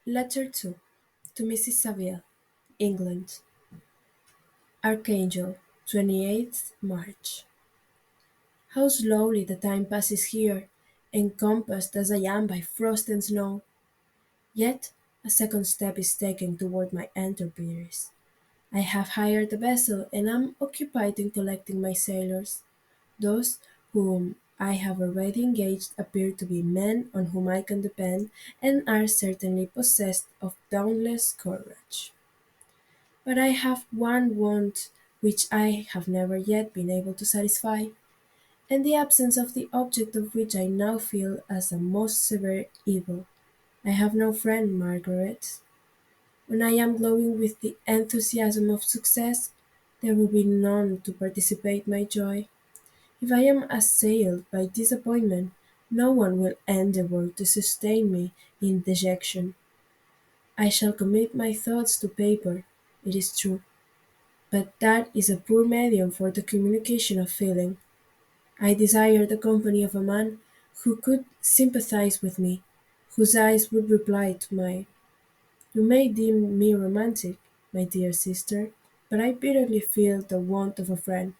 Letter 2 to Mrs. Saville, England. Archangel, 28th March. How slowly the time passes here, encompassed as I am by frost and snow. Yet a second step is taken toward my enterprise. I have hired a vessel and am occupied in collecting my sailors. Those whom I have already engaged appear to be men on whom I can depend and are certainly possessed of dauntless courage. But I have one want which I have never yet been able to satisfy, and the absence of the object of which I now feel as a most severe evil. I have no friend, Margaret. When I am glowing with the enthusiasm of success, there will be none to participate my joy. If I am assailed by disappointment, no one will endeavour to sustain me in dejection. I shall commit my thoughts to paper, it is true, but that is a poor medium for the communication of feeling. I desire the company of a man who could sympathize with me, whose eyes would reply to mine. You may deem me romantic, my dear sister, but I bitterly feel the want of a friend.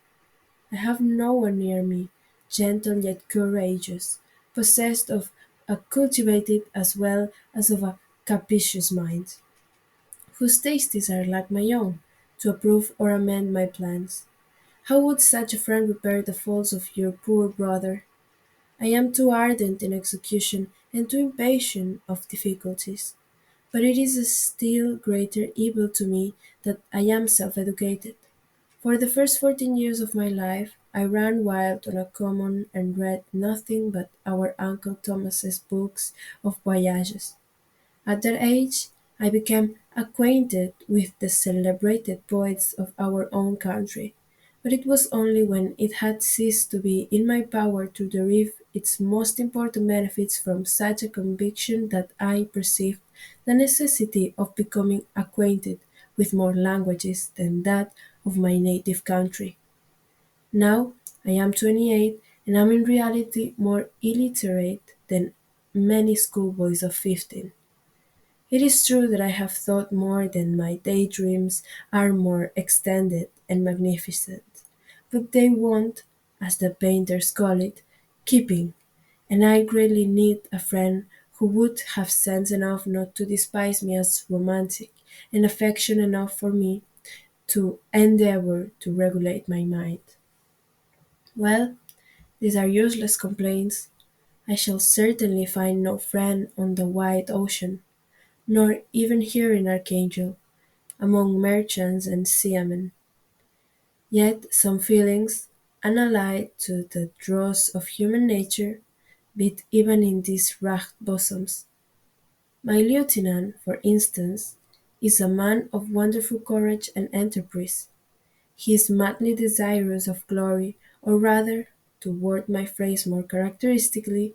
I have no one near me, gentle yet courageous, possessed of a cultivated as well as of a capricious mind, whose tastes are like my own, to approve or amend my plans. How would such a friend repair the faults of your poor brother? I am too ardent in execution and too impatient of difficulties. But it is a still greater evil to me that I am self-educated. For the first 14 years of my life, I ran wild on a common and read nothing but our Uncle Thomas's books of voyages. At that age, I became acquainted with the celebrated poets of our own country, but it was only when it had ceased to be in my power to derive its most important benefits from such a conviction that I perceived the necessity of becoming acquainted with more languages than that of my native country. Now I am 28 and am in reality more illiterate than many schoolboys of 15. It is true that I have thought more than my daydreams are more extended and magnificent, but they want, as the painters call it, keeping, and I greatly need a friend who would have sense enough not to despise me as romantic, and affection enough for me to endeavour to regulate my mind. Well, these are useless complaints. I shall certainly find no friend on the wide ocean, nor even here in Archangel, among merchants and seamen. Yet some feelings, unallied to the dross of human nature, beat even in these ragged bosoms. My lieutenant, for instance, is a man of wonderful courage and enterprise. He is madly desirous of glory, or rather, to word my phrase more characteristically,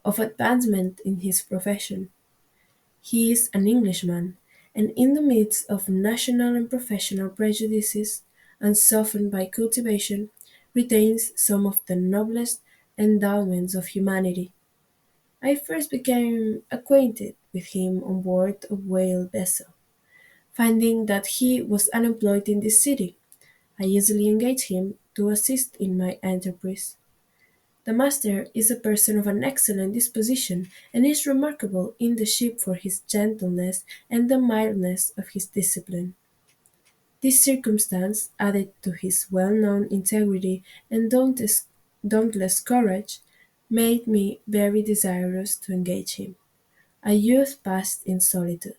of advancement in his profession. He is an Englishman, and in the midst of national and professional prejudices, and softened by cultivation, retains some of the noblest endowments of humanity. I first became acquainted with him on board a whale vessel. Finding that he was unemployed in this city, I easily engaged him to assist in my enterprise. The master is a person of an excellent disposition, and is remarkable in the ship for his gentleness and the mildness of his discipline. This circumstance, added to his well-known integrity and dauntless courage, made me very desirous to engage him. A youth passed in solitude.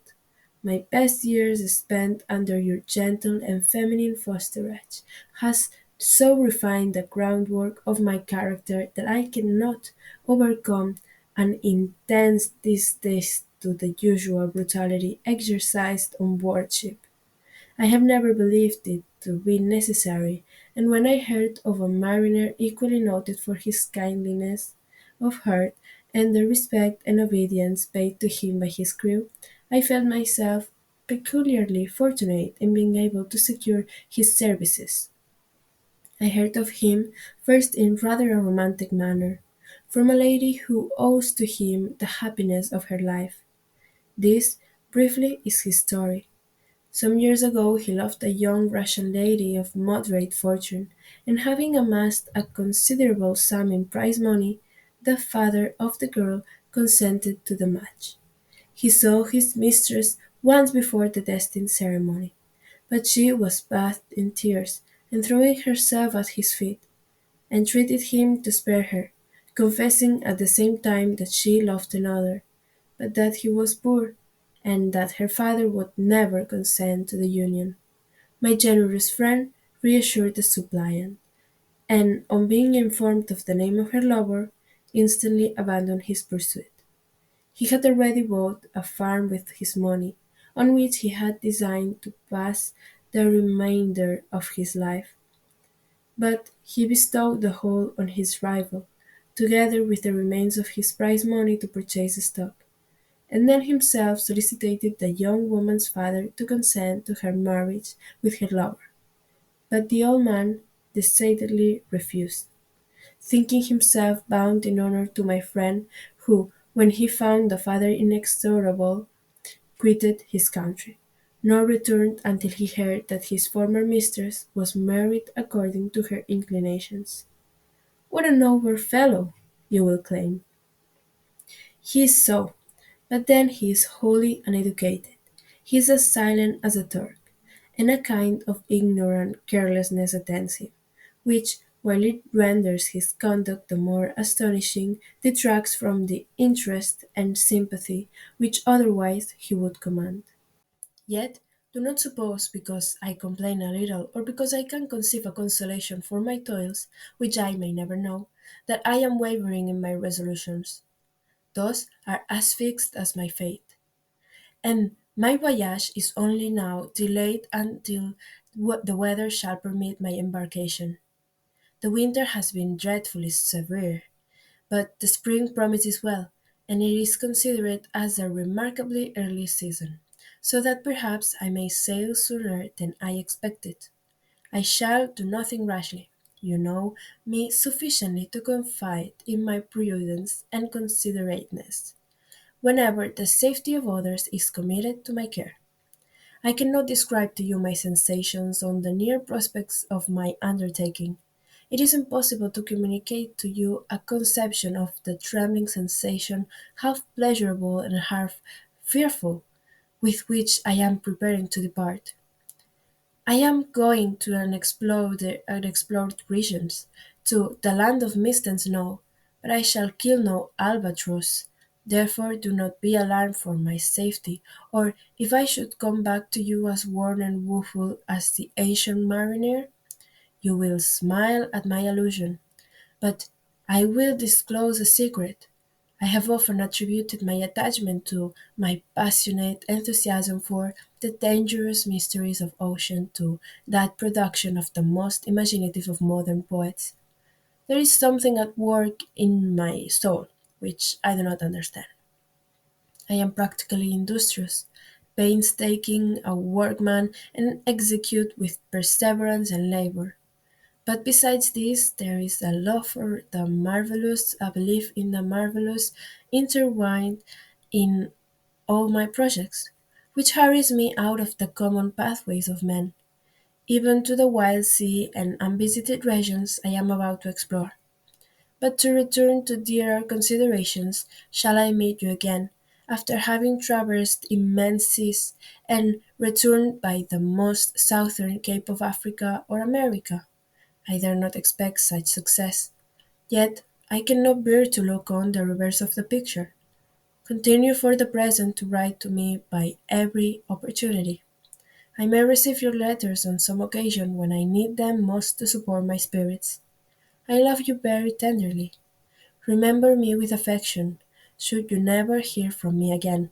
My best years spent under your gentle and feminine fosterage has so refined the groundwork of my character that I cannot overcome an intense distaste to the usual brutality exercised on board ship. I have never believed it to be necessary, and when I heard of a mariner equally noted for his kindliness of heart and the respect and obedience paid to him by his crew, I felt myself peculiarly fortunate in being able to secure his services. I heard of him first in rather a romantic manner, from a lady who owes to him the happiness of her life. This Briefly is his story. Some years ago he loved a young Russian lady of moderate fortune, and having amassed a considerable sum in prize money, the father of the girl consented to the match. He saw his mistress once before the destined ceremony, but she was bathed in tears, and throwing herself at his feet, entreated him to spare her, confessing at the same time that she loved another, but that he was poor, and that her father would never consent to the union. My generous friend reassured the suppliant, and on being informed of the name of her lover, instantly abandoned his pursuit. He had already bought a farm with his money, on which he had designed to pass the remainder of his life, but he bestowed the whole on his rival, together with the remains of his prize money to purchase stock, and then himself solicited the young woman's father to consent to her marriage with her lover. But the old man decidedly refused, thinking himself bound in honor to my friend, who, when he found the father inexorable, quitted his country, nor returned until he heard that his former mistress was married according to her inclinations. What a noble fellow, you will claim. He is so, but then he is wholly uneducated. He is as silent as a Turk, and a kind of ignorant carelessness attends him, which, while it renders his conduct the more astonishing, detracts from the interest and sympathy which otherwise he would command. Yet, do not suppose because I complain a little, or because I can conceive a consolation for my toils, which I may never know, that I am wavering in my resolutions. Those are as fixed as my fate. And my voyage is only now delayed until the weather shall permit my embarkation. The winter has been dreadfully severe, but the spring promises well, and it is considered as a remarkably early season, so that perhaps I may sail sooner than I expected. I shall do nothing rashly. You know me sufficiently to confide in my prudence and considerateness, whenever the safety of others is committed to my care. I cannot describe to you my sensations on the near prospects of my undertaking. It is impossible to communicate to you a conception of the trembling sensation, half pleasurable and half fearful, with which I am preparing to depart. I am going to unexplored regions, to the land of mist and snow, but I shall kill no albatross. Therefore do not be alarmed for my safety, or if I should come back to you as worn and woeful as the ancient mariner, you will smile at my allusion. But I will disclose a secret. I have often attributed my attachment to my passionate enthusiasm for the dangerous mysteries of ocean to that production of the most imaginative of modern poets. There is something at work in my soul which I do not understand. I am practically industrious, painstaking, a workman, and execute with perseverance and labor. But besides this, there is a love for the marvelous, a belief in the marvelous, intertwined in all my projects, which hurries me out of the common pathways of men, even to the wild sea and unvisited regions I am about to explore. But to return to dearer considerations, shall I meet you again, after having traversed immense seas, and returned by the most southern cape of Africa or America? I dare not expect such success. Yet I cannot bear to look on the reverse of the picture. Continue for the present to write to me by every opportunity. I may receive your letters on some occasion when I need them most to support my spirits. I love you very tenderly. Remember me with affection, should you never hear from me again.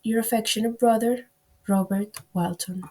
Your affectionate brother, Robert Walton.